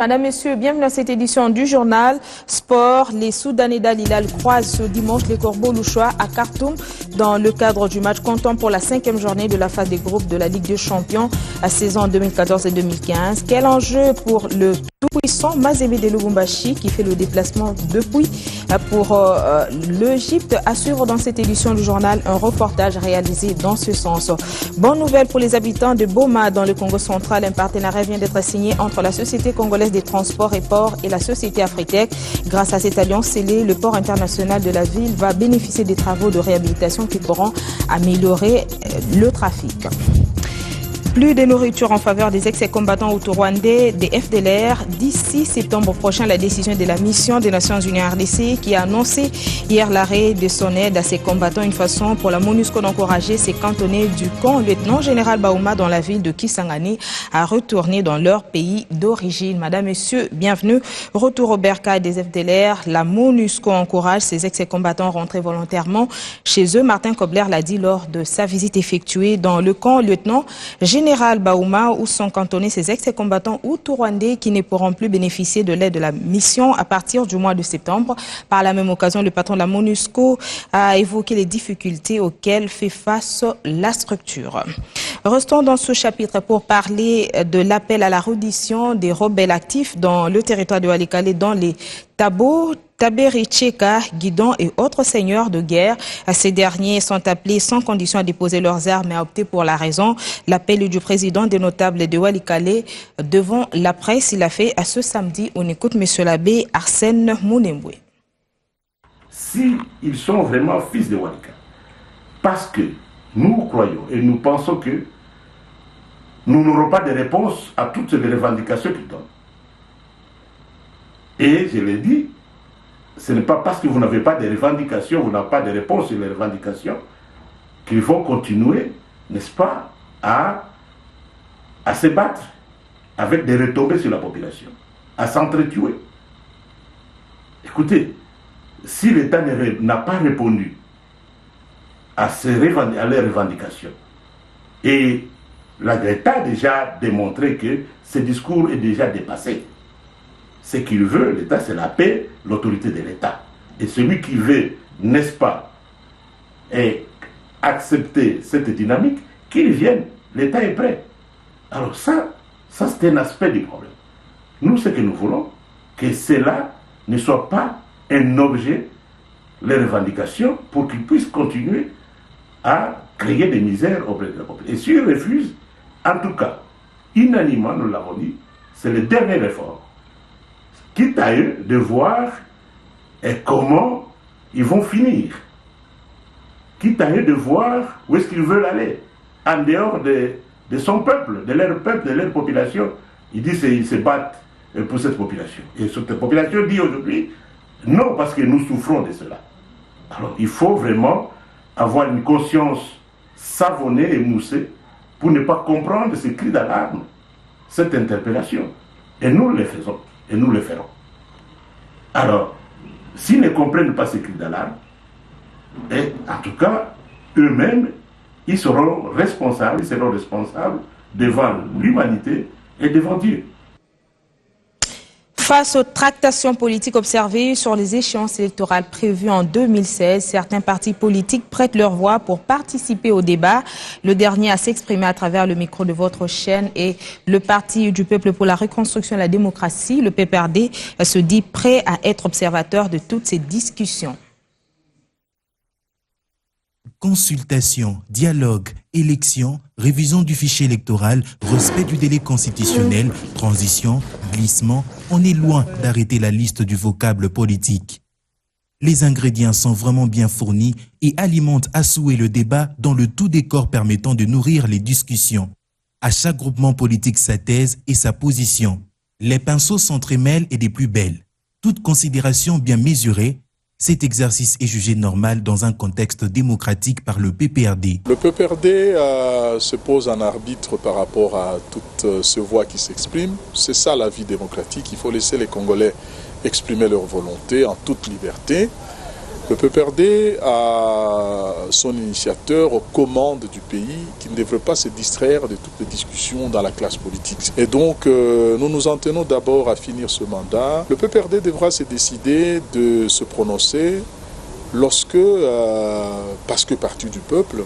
Madame, Messieurs, bienvenue à cette édition du journal Sport. Les Soudanais d'Al Hilal croisent ce dimanche les Corbeaux Louchois à Khartoum dans le cadre du match comptant pour la 5e journée de la phase des groupes de la Ligue des Champions à saison 2014 et 2015. Quel enjeu pour le tout-puissant Mazembe de Lubumbashi qui fait le déplacement depuis pour l'Égypte. À suivre dans cette édition du journal un reportage réalisé dans ce sens. Bonne nouvelle pour les habitants de Boma dans le Congo central. Un partenariat vient d'être signé entre la Société congolaise des transports et ports et la Société Afritech. Grâce à cette alliance scellée, le port international de la ville va bénéficier des travaux de réhabilitation qui pourront améliorer le trafic. Plus de nourriture en faveur des ex-combattants hutu-rwandais des FDLR. D'ici septembre prochain, la décision de la mission des Nations Unies RDC qui a annoncé hier l'arrêt de son aide à ces combattants, une façon pour la MONUSCO d'encourager ces cantonniers du camp lieutenant-général Baouma dans la ville de Kisangani à retourner dans leur pays d'origine. Madame, Messieurs, bienvenue. Retour au bercail des FDLR. La MONUSCO encourage ces ex-combattants à rentrer volontairement chez eux. Martin Kobler l'a dit lors de sa visite effectuée dans le camp lieutenant-général Baouma où sont cantonnés ces ex-combattants hutu-rwandais qui ne pourront plus bénéficier de l'aide de la mission à partir du mois de septembre. Par la même occasion, le patron de la MONUSCO a évoqué les difficultés auxquelles fait face la structure. Restons dans ce chapitre pour parler de l'appel à la reddition des rebelles actifs dans le territoire de Walikale, dans les Tabo, Tabericheka, Guidon et autres seigneurs de guerre. Ces derniers sont appelés sans condition à déposer leurs armes et à opter pour la raison. L'appel du président des notables de Walikale devant la presse, il a fait à ce samedi. On écoute M. l'abbé Arsène Mounembwe. Si ils sont vraiment fils de Walikale, parce que nous croyons et nous pensons que nous n'aurons pas de réponse à toutes les revendications qu'ils donnent. Et je l'ai dit, ce n'est pas parce que vous n'avez pas de revendications, vous n'avez pas de réponse sur les revendications, qu'il faut continuer, n'est-ce pas, à se battre avec des retombées sur la population, à s'entretuer. Écoutez, si l'État n'a pas répondu à leurs revendications, et l'État a déjà démontré que ce discours est déjà dépassé. Ce qu'il veut, l'État, c'est la paix, l'autorité de l'État. Et celui qui veut, n'est-ce pas, accepter cette dynamique, qu'il vienne, l'État est prêt. Alors ça c'est un aspect du problème. Nous, ce que nous voulons, que cela ne soit pas un objet, les revendications, pour qu'ils puissent continuer à créer des misères auprès de la population. Et s'ils refusent, en tout cas, unanimement, nous l'avons dit, c'est le dernier effort. Quitte à eux de voir comment ils vont finir. Quitte à eux de voir où est-ce qu'ils veulent aller. En dehors de son peuple, de leur population. Ils disent qu'ils se battent pour cette population. Et cette population dit aujourd'hui, non, parce que nous souffrons de cela. Alors il faut vraiment avoir une conscience savonnée et moussée pour ne pas comprendre ce cri d'alarme, cette interpellation. Et nous le faisons. Et nous le ferons. Alors, s'ils ne comprennent pas ces cris d'alarme, et en tout cas, eux-mêmes, ils seront responsables devant l'humanité et devant Dieu. Face aux tractations politiques observées sur les échéances électorales prévues en 2016, certains partis politiques prêtent leur voix pour participer au débat. Le dernier à s'exprimer à travers le micro de votre chaîne est le Parti du Peuple pour la Reconstruction et la Démocratie. Le PPRD se dit prêt à être observateur de toutes ces discussions. Consultation, dialogue, élection, révision du fichier électoral, respect du délai constitutionnel, transition, glissement, on est loin d'arrêter la liste du vocable politique. Les ingrédients sont vraiment bien fournis et alimentent à souhait le débat dans le tout décor permettant de nourrir les discussions. À chaque groupement politique sa thèse et sa position. Les pinceaux s'entremêlent et des plus belles. Toute considération bien mesurée. Cet exercice est jugé normal dans un contexte démocratique par le PPRD. Le PPRD se pose en arbitre par rapport à toutes ces voix qui s'expriment. C'est ça la vie démocratique. Il faut laisser les Congolais exprimer leur volonté en toute liberté. Le PPRD a son initiateur aux commandes du pays qui ne devrait pas se distraire de toutes les discussions dans la classe politique. Et donc, nous nous en tenons d'abord à finir ce mandat. Le PPRD devra se décider de se prononcer lorsque, parce que parti du peuple,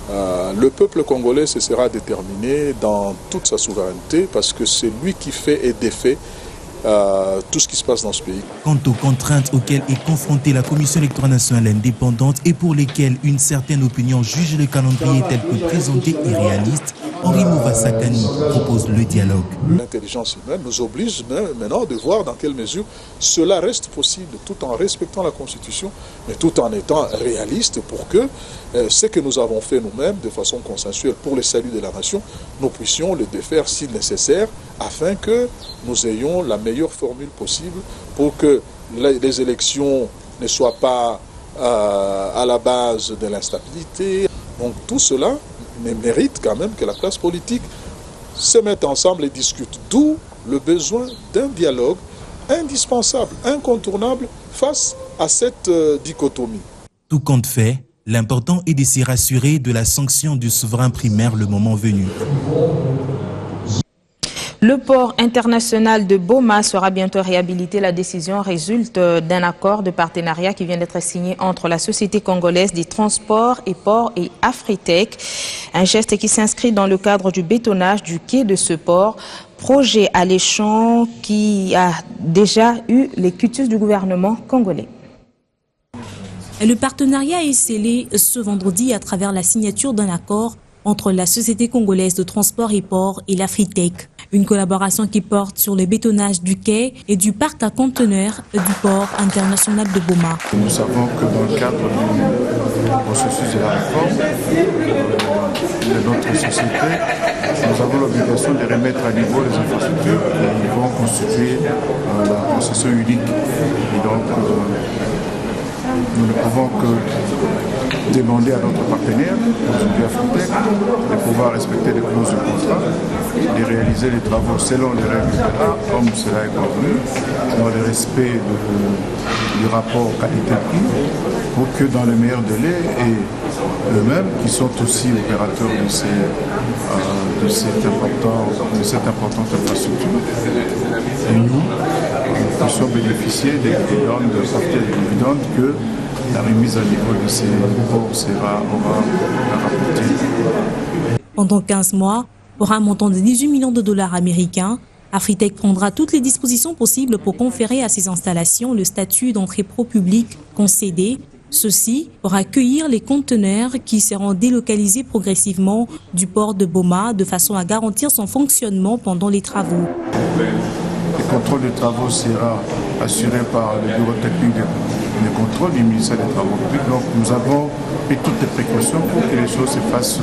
le peuple congolais se sera déterminé dans toute sa souveraineté parce que c'est lui qui fait et défait tout ce qui se passe dans ce pays. Quant aux contraintes auxquelles est confrontée la Commission électorale nationale indépendante et pour lesquelles une certaine opinion juge le calendrier tel que présenté irréaliste, Henri Mouvasakani propose le dialogue. L'intelligence humaine nous oblige maintenant de voir dans quelle mesure cela reste possible tout en respectant la Constitution, mais tout en étant réaliste pour que ce que nous avons fait nous-mêmes de façon consensuelle pour le salut de la nation, nous puissions le défaire si nécessaire afin que nous ayons la meilleure formule possible pour que les élections ne soient pas à la base de l'instabilité. Donc tout cela mérite quand même que la classe politique se mette ensemble et discute. D'où le besoin d'un dialogue indispensable, incontournable face à cette dichotomie. Tout compte fait, l'important est de se rassurer de la sanction du souverain primaire le moment venu. Le port international de Boma sera bientôt réhabilité. La décision résulte d'un accord de partenariat qui vient d'être signé entre la Société congolaise des transports et ports et Afritech. Un geste qui s'inscrit dans le cadre du bétonnage du quai de ce port. Projet alléchant qui a déjà eu les cutus du gouvernement congolais. Le partenariat est scellé ce vendredi à travers la signature d'un accord entre la Société congolaise de transport et ports et l'Afritech. Une collaboration qui porte sur le bétonnage du quai et du parc à conteneurs du port international de Boma. Nous savons que dans le cadre du processus de la réforme de notre société, nous avons l'obligation de remettre à niveau les infrastructures qui vont constituer la concession unique. Et donc, nous ne pouvons que demander à notre partenaire, aujourd'hui Afritech, de pouvoir respecter les clauses du contrat, de réaliser les travaux selon les règles de l'art, comme cela est convenu, dans le respect du rapport qualité-prix, pour que dans les meilleurs délais, et eux-mêmes, qui sont aussi opérateurs de cette importante infrastructure, et nous puissions bénéficier des dividendes, de sortir des dividendes que la remise à niveau de ces ports aura rapporté. Pendant 15 mois, pour un montant de 18 millions de dollars américains, Afritech prendra toutes les dispositions possibles pour conférer à ces installations le statut d'entrée pro-public concédé. Ceci pour accueillir les conteneurs qui seront délocalisés progressivement du port de Boma de façon à garantir son fonctionnement pendant les travaux. Le contrôle des travaux sera assuré par le bureau technique de contrôle du ministère des Travaux publics. Donc nous avons pris toutes les précautions pour que les choses se fassent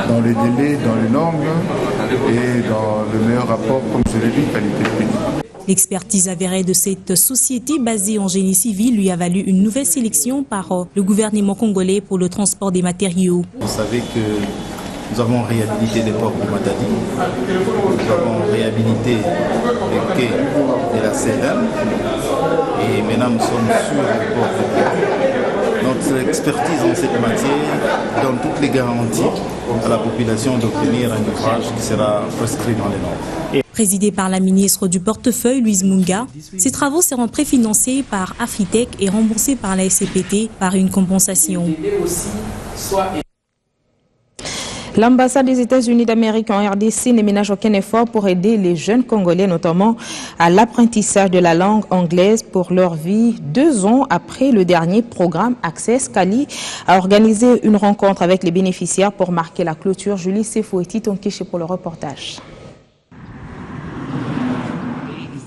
dans les délais, dans les normes et dans le meilleur rapport, comme je l'ai dit, qualité-prix. L'expertise avérée de cette société basée en génie civil lui a valu une nouvelle sélection par le gouvernement congolais pour le transport des matériaux. Vous savez que nous avons réhabilité les ports de Matadi, nous avons réhabilité les quais de la CRM et maintenant nous sommes sur le port de Boma. Notre expertise en cette matière donne toutes les garanties à la population d'obtenir un ouvrage qui sera prescrit dans les normes. Présidé par la ministre du portefeuille, Louise Munga, ces travaux seront préfinancés par Afritech et remboursés par la SCPT par une compensation. L'ambassade des États-Unis d'Amérique en RDC ne ménage aucun effort pour aider les jeunes Congolais, notamment à l'apprentissage de la langue anglaise pour leur vie. 2 ans après le dernier programme Access, Kali a organisé une rencontre avec les bénéficiaires pour marquer la clôture. Julie Sefoueti Tonkiché pour le reportage.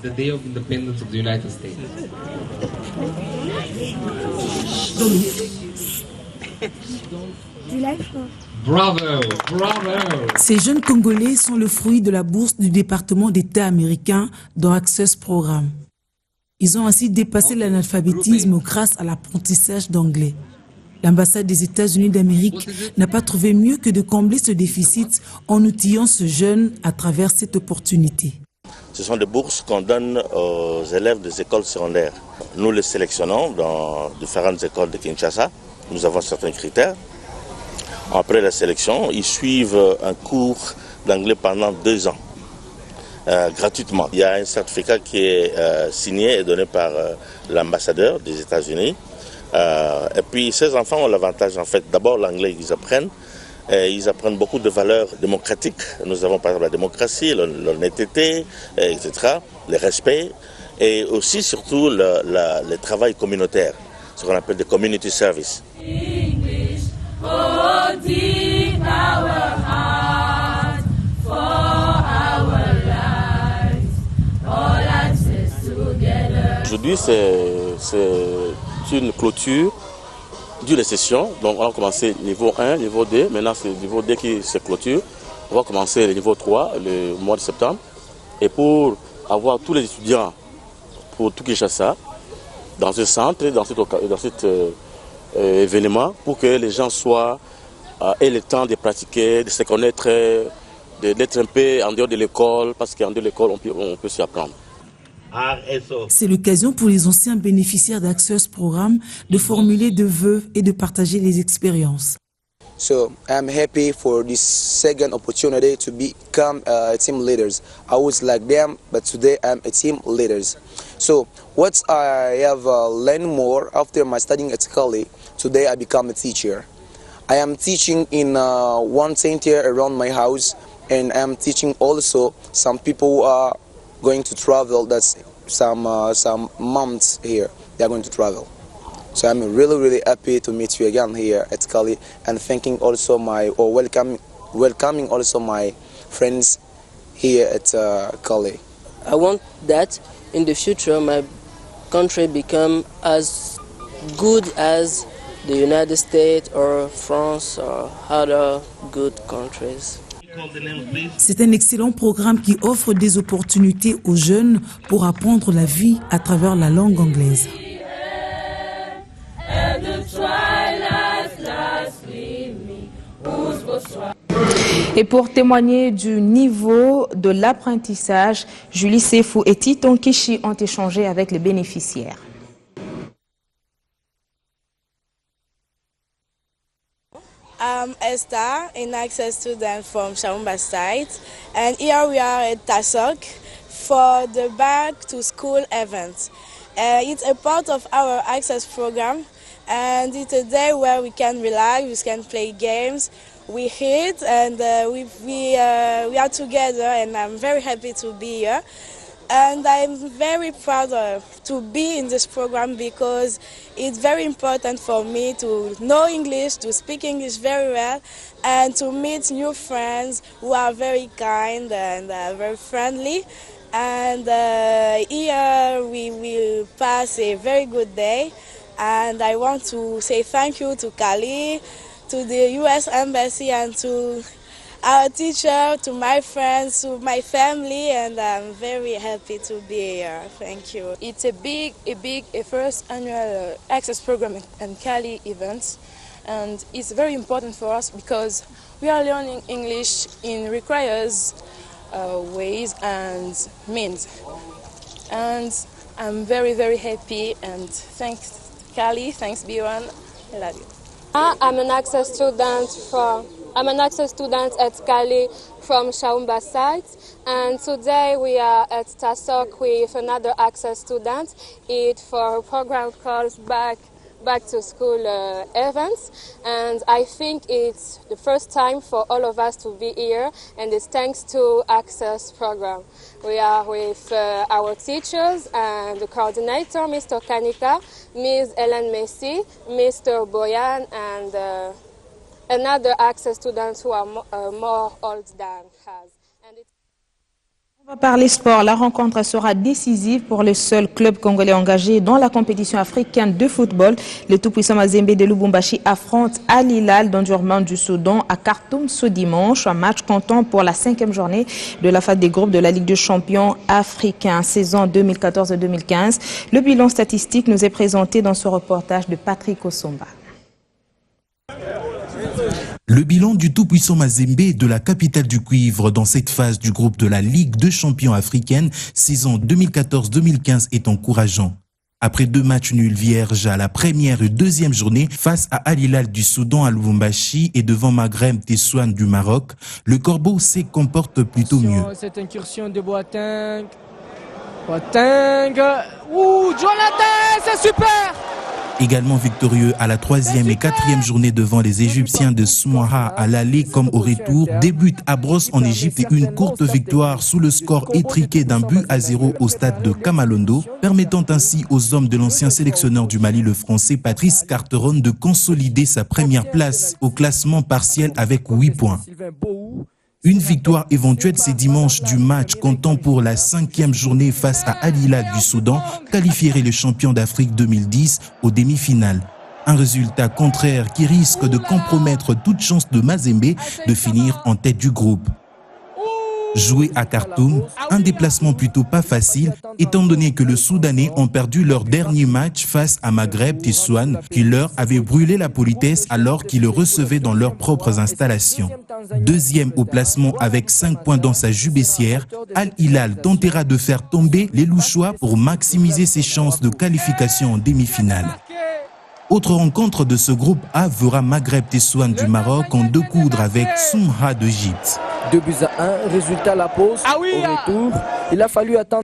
The day of independence of the United States. Bravo, bravo. Ces jeunes Congolais sont le fruit de la bourse du département d'État américain dans Access Programme. Ils ont ainsi dépassé l'analphabétisme grâce à l'apprentissage d'anglais. L'ambassade des États-Unis d'Amérique n'a pas trouvé mieux que de combler ce déficit en outillant ce jeune à travers cette opportunité. Ce sont des bourses qu'on donne aux élèves des écoles secondaires. Nous les sélectionnons dans différentes écoles de Kinshasa. Nous avons certains critères. Après la sélection, ils suivent un cours d'anglais pendant 2 ans, gratuitement. Il y a un certificat qui est signé et donné par l'ambassadeur des États-Unis. Et puis ces enfants ont l'avantage, en fait, d'abord l'anglais qu'ils apprennent. Ils apprennent beaucoup de valeurs démocratiques. Nous avons par exemple la démocratie, l'honnêteté, etc., le respect, et aussi surtout le travail communautaire, ce qu'on appelle des community service. Aujourd'hui, c'est une clôture d'une session. Donc on a commencé niveau 1, niveau 2, maintenant c'est le niveau 2 qui se clôture. On va commencer le niveau 3 le mois de septembre. Et pour avoir tous les étudiants pour tout Kinshasa dans ce centre, dans cet événement, pour que les gens aient le temps de pratiquer, de se connaître, d'être un peu en dehors de l'école, parce qu'en dehors de l'école on peut s'y apprendre. C'est l'occasion pour les anciens bénéficiaires d'Access Programme de formuler des vœux et de partager les expériences. So I'm happy for this second opportunity to become team leaders. I was like them, but today I'm a team leaders. So what I have learned more after my studying at Kali, today I become a teacher. I am teaching in one center around my house, and I'm teaching also some people who are going to travel. That's some months here. They are going to travel. So I'm really happy to meet you again here at Kali, and thanking also welcoming also my friends here at Kali. I want that in the future my country become as good as the United States or France or other good countries. C'est un excellent programme qui offre des opportunités aux jeunes pour apprendre la vie à travers la langue anglaise. Et pour témoigner du niveau de l'apprentissage, Julie Sefou et Titon Kishi ont échangé avec les bénéficiaires. I'm Esther, an access student from Shaumba site, and here we are at Tasok for the Back to School event. It's a part of our access program, and it's a day where we can relax, we can play games, we eat, and we are together, and I'm very happy to be here. And I'm very proud to be in this program because it's very important for me to know English, to speak English very well, and to meet new friends who are very kind and very friendly. And here we will pass a very good day. And I want to say thank you to Kali, to the U.S. Embassy, and to our teacher, to my friends, to my family, and I'm very happy to be here. Thank you. It's a first annual access program and Cali event, and it's very important for us because we are learning English in requires ways and means. And I'm very happy, and thanks Cali, thanks Biwan, I love you. I'm an access student at Cali from Shaumba site, and today we are at Tasok with another access student. It's for a program called Back to School events, and I think it's the first time for all of us to be here, and it's thanks to Access program. We are with our teachers and the coordinator, Mr. Kanika, Ms. Hélène Messi, Mr. Boyan, and another access students who are more old than us. On va parler sport. La rencontre sera décisive pour le seul club congolais engagé dans la compétition africaine de football. Le tout-puissant Mazembe de Lubumbashi affronte Al Hilal d'Endurman du Soudan à Khartoum ce dimanche. Un match comptant pour la 5e journée de la phase des groupes de la Ligue des champions africains saison 2014-2015. Le bilan statistique nous est présenté dans ce reportage de Patrick Osomba. Le bilan du tout-puissant Mazembe de la capitale du cuivre dans cette phase du groupe de la Ligue des champions africaine saison 2014-2015 est encourageant. Après 2 matchs nuls vierges à la première et deuxième journée face à Al Hilal du Soudan à Lubumbashi et devant Maghreb Tessouane du Maroc, le Corbeau se comporte plutôt mieux. Cette incursion de Boateng. Ouh, Jonathan, c'est super! Également victorieux à la 3e et 4e journée devant les Égyptiens de Soumaha à l'aller comme au retour, débute à Brosse en Égypte et une courte victoire sous le score étriqué d'1-0 au stade de Kamalondo, permettant ainsi aux hommes de l'ancien sélectionneur du Mali, le français Patrice Carteron, de consolider sa première place au classement partiel avec 8 points. Une victoire éventuelle ces dimanches du match comptant pour la 5e journée face à Al Hilal du Soudan qualifierait le champion d'Afrique 2010 aux demi-finales. Un résultat contraire qui risque de compromettre toute chance de Mazembe de finir en tête du groupe. Jouer à Khartoum, un déplacement plutôt pas facile, étant donné que les Soudanais ont perdu leur dernier match face à Maghreb Tessouane, qui leur avait brûlé la politesse alors qu'ils le recevaient dans leurs propres installations. Deuxième au placement avec 5 points dans sa jubessière, Al Hilal tentera de faire tomber les Louchois pour maximiser ses chances de qualification en demi-finale. Autre rencontre de ce groupe A verra Maghreb Tessouane du Maroc en découdre avec Soumaha d'Égypte. 2-1, résultat à la pause. Au retour, il a fallu attendre.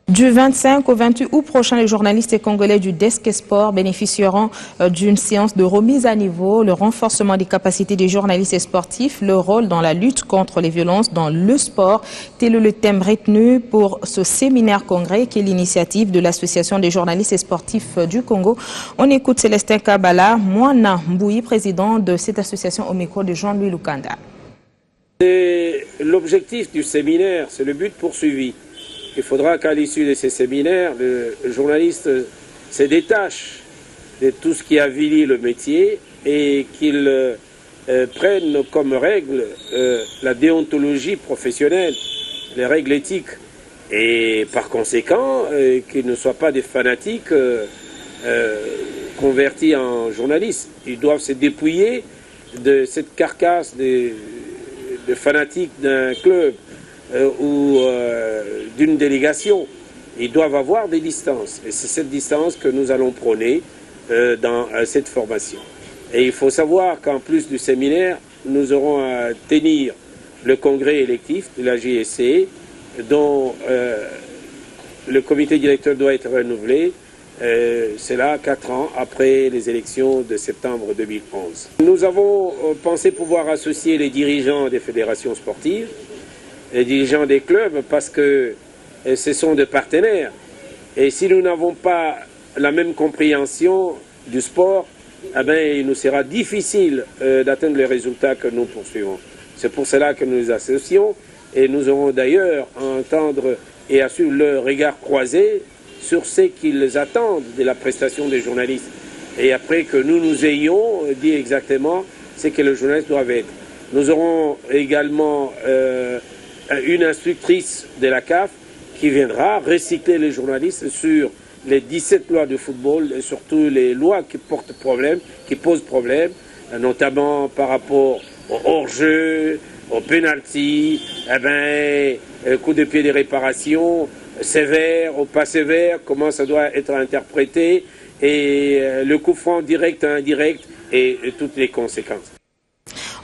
Du 25 au 28 août prochain, les journalistes congolais du Desk Sport bénéficieront d'une séance de remise à niveau, le renforcement des capacités des journalistes sportifs, le rôle dans la lutte contre les violences dans le sport. Tel est le thème retenu pour ce séminaire-congrès qui est l'initiative de l'Association des journalistes sportifs du Congo. On écoute Célestin Kabala, Moana Mbouyi, président de cette association au micro de Jean-Louis Lukanda. L'objectif du séminaire, c'est le but poursuivi. Il faudra qu'à l'issue de ces séminaires, le journaliste se détache de tout ce qui avilit le métier et qu'il prenne comme règle la déontologie professionnelle, les règles éthiques. Et par conséquent, qu'ils ne soient pas des fanatiques convertis en journalistes. Ils doivent se dépouiller de cette carcasse de fanatiques d'un club ou d'une délégation. Ils doivent avoir des distances. Et c'est cette distance que nous allons prôner dans cette formation. Et il faut savoir qu'en plus du séminaire, nous aurons à tenir le congrès électif de la JSC, dont le comité directeur doit être renouvelé. C'est là 4 ans après les élections de septembre 2011. Nous avons pensé pouvoir associer les dirigeants des fédérations sportives, les dirigeants des clubs, parce que ce sont des partenaires. Et si nous n'avons pas la même compréhension du sport, eh bien, il nous sera difficile d'atteindre les résultats que nous poursuivons. C'est pour cela que nous les associons et nous aurons d'ailleurs à entendre et à suivre leur regard croisé sur ce qu'ils attendent de la prestation des journalistes. Et après que nous ayons dit exactement ce que le journaliste doit être. Nous aurons également une instructrice de la CAF qui viendra recycler les journalistes sur les 17 lois de football et surtout les lois qui portent problème, qui posent problème, notamment par rapport au hors-jeu, au penalty, coup de pied de réparation, sévère ou pas sévère, comment ça doit être interprété, et le coup franc direct à indirect et toutes les conséquences.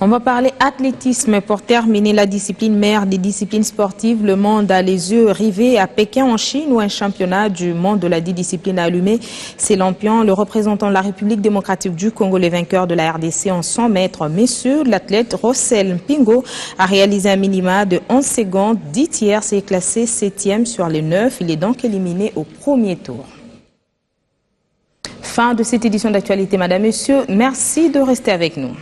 On va parler athlétisme pour terminer la discipline mère des disciplines sportives. Le monde a les yeux rivés à Pékin en Chine où un championnat du monde de la discipline a allumé ses lampions. Le représentant de la République démocratique du Congo, les vainqueurs de la RDC en 100 mètres messieurs, l'athlète Rossel Mpingo a réalisé un minima de 11 secondes, 10 tiers, s'est classé 7e sur les 9. Il est donc éliminé au premier tour. Fin de cette édition d'actualité, Madame, Monsieur. Merci de rester avec nous.